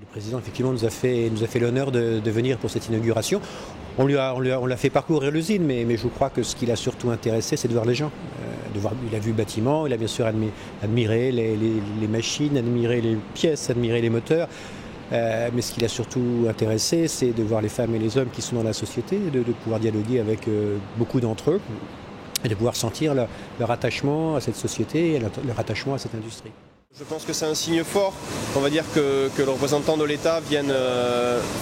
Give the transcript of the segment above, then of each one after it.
Le président, effectivement, nous a fait l'honneur de venir pour cette inauguration. On l'a fait parcourir l'usine, mais je crois que ce qui l'a surtout intéressé, c'est de voir les gens. Il a vu le bâtiment, il a bien sûr admiré les machines, admiré les pièces, admiré les moteurs. Mais ce qui l'a surtout intéressé, c'est de voir les femmes et les hommes qui sont dans la société, de pouvoir dialoguer avec beaucoup d'entre eux et de pouvoir sentir leur attachement à cette société et leur attachement à cette industrie. Je pense que c'est un signe fort, on va dire que le représentant de l'État vienne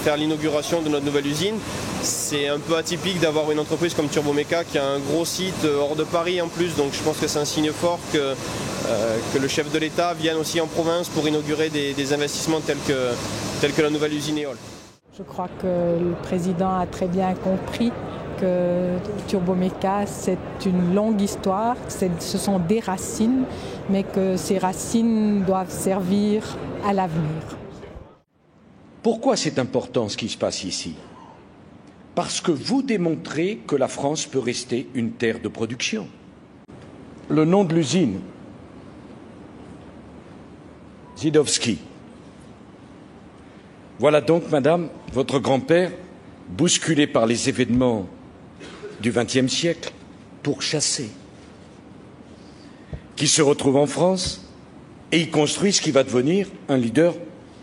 faire l'inauguration de notre nouvelle usine. C'est un peu atypique d'avoir une entreprise comme Turbomeca qui a un gros site hors de Paris en plus, donc je pense que c'est un signe fort que le chef de l'État vienne aussi en province pour inaugurer des investissements tels que la nouvelle usine Éole. Je crois que le président a très bien compris que Turbomeca, c'est une longue histoire, ce sont des racines, mais que ces racines doivent servir à l'avenir. Pourquoi c'est important ce qui se passe ici? Parce que vous démontrez que la France peut rester une terre de production. Le nom de l'usine, Żydowski. Voilà donc, madame, votre grand-père, bousculé par les événements du XXe siècle, pourchassé, qui se retrouve en France et y construit ce qui va devenir un leader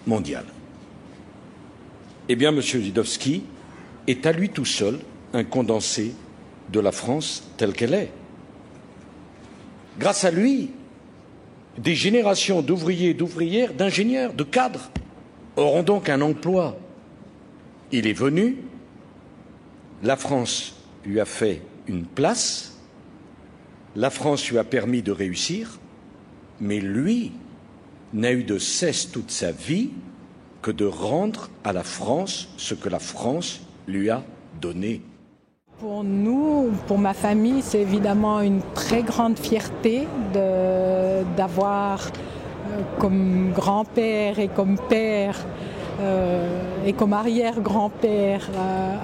mondial. Eh bien, M. Żydowski est à lui tout seul un condensé de la France telle qu'elle est. Grâce à lui, des générations d'ouvriers et d'ouvrières, d'ingénieurs, de cadres auront donc un emploi. Il est venu, la France lui a fait une place, la France lui a permis de réussir, mais lui n'a eu de cesse toute sa vie que de rendre à la France ce que la France lui a donné. Pour nous, pour ma famille, c'est évidemment une très grande fierté d'avoir comme grand-père et comme père et comme arrière-grand-père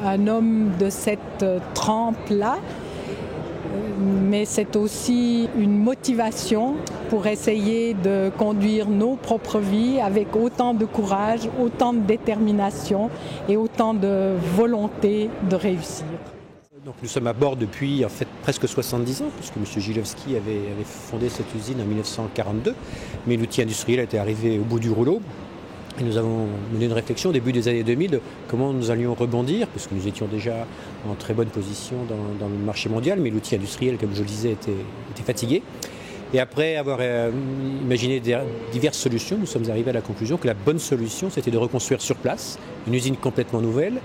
un homme de cette trempe-là. Mais c'est aussi une motivation pour essayer de conduire nos propres vies avec autant de courage, autant de détermination et autant de volonté de réussir. Donc nous sommes à bord depuis en fait presque 70 ans, puisque M. Żydowski avait fondé cette usine en 1942, mais l'outil industriel était arrivé au bout du rouleau. Et nous avons mené une réflexion au début des années 2000 de comment nous allions rebondir, puisque nous étions déjà en très bonne position dans le marché mondial, mais l'outil industriel, comme je le disais, était fatigué. Et après avoir imaginé diverses solutions, nous sommes arrivés à la conclusion que la bonne solution, c'était de reconstruire sur place une usine complètement nouvelle,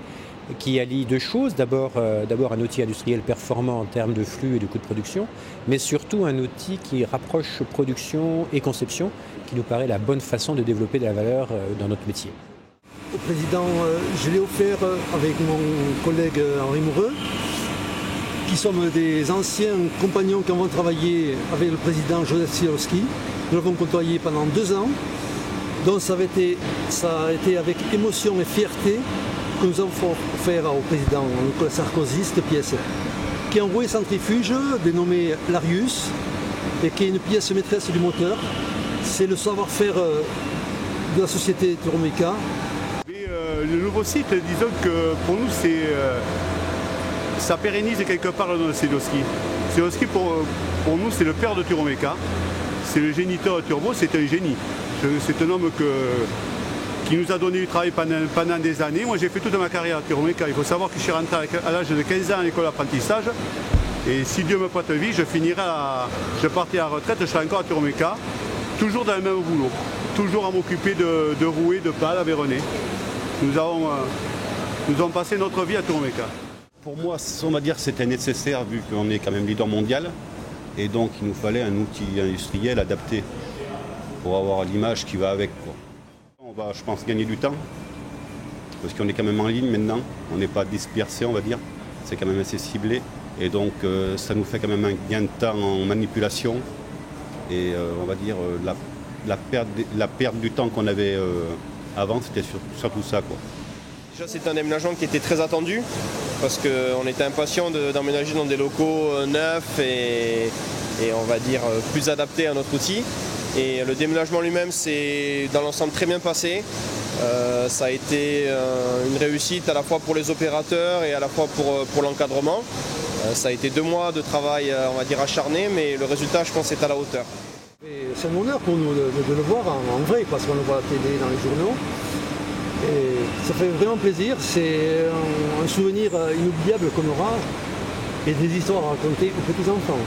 qui allie deux choses. D'abord un outil industriel performant en termes de flux et de coûts de production, mais surtout un outil qui rapproche production et conception, qui nous paraît la bonne façon de développer de la valeur dans notre métier. Au président, je l'ai offert avec mon collègue Henri Moureux, qui sommes des anciens compagnons qui ont travaillé avec le président Joseph Żydowski. Nous l'avons côtoyé pendant 2 ans, donc ça a été avec émotion et fierté que nous avons offert au président Nicolas Sarkozy cette pièce, qui est un rouet centrifuge dénommé l'Arius et qui est une pièce maîtresse du moteur. C'est le savoir-faire de la société Turbomeca. Le nouveau site, disons que pour nous, ça pérennise quelque part le nom de Żydowski. Żydowski, pour nous, c'est le père de Turbomeca. C'est le géniteur de Turbo, c'est un génie. C'est un homme qui nous a donné du travail pendant des années. Moi, j'ai fait toute ma carrière à Turbomeca. Il faut savoir que je suis rentré à l'âge de 15 ans à l'école d'apprentissage. Et si Dieu me prête vie, je partirai à la retraite, je serai encore à Turbomeca, toujours dans le même boulot, toujours à m'occuper de rouer, de pales à Véronée. Nous avons passé notre vie à Turbomeca. Pour moi, on va dire que c'était nécessaire vu qu'on est quand même leader mondial. Et donc, il nous fallait un outil industriel adapté pour avoir l'image qui va avec, quoi. On va, je pense, gagner du temps, parce qu'on est quand même en ligne maintenant, on n'est pas dispersé, on va dire, c'est quand même assez ciblé, et donc ça nous fait quand même un gain de temps en manipulation, et on va dire la perte du temps qu'on avait avant, c'était surtout ça, quoi. Déjà, c'est un déménagement qui était très attendu, parce qu'on était impatients d'emménager dans des locaux neufs et et on va dire plus adapté à notre outil. Et le déménagement lui-même s'est dans l'ensemble très bien passé. Ça a été une réussite à la fois pour les opérateurs et à la fois pour l'encadrement. Ça a été 2 mois de travail, on va dire, acharné, mais le résultat, je pense, est à la hauteur. C'est un honneur pour nous de le voir en vrai, parce qu'on le voit à la télé, dans les journaux. Et ça fait vraiment plaisir, c'est un souvenir inoubliable qu'on aura et des histoires à raconter aux petits-enfants.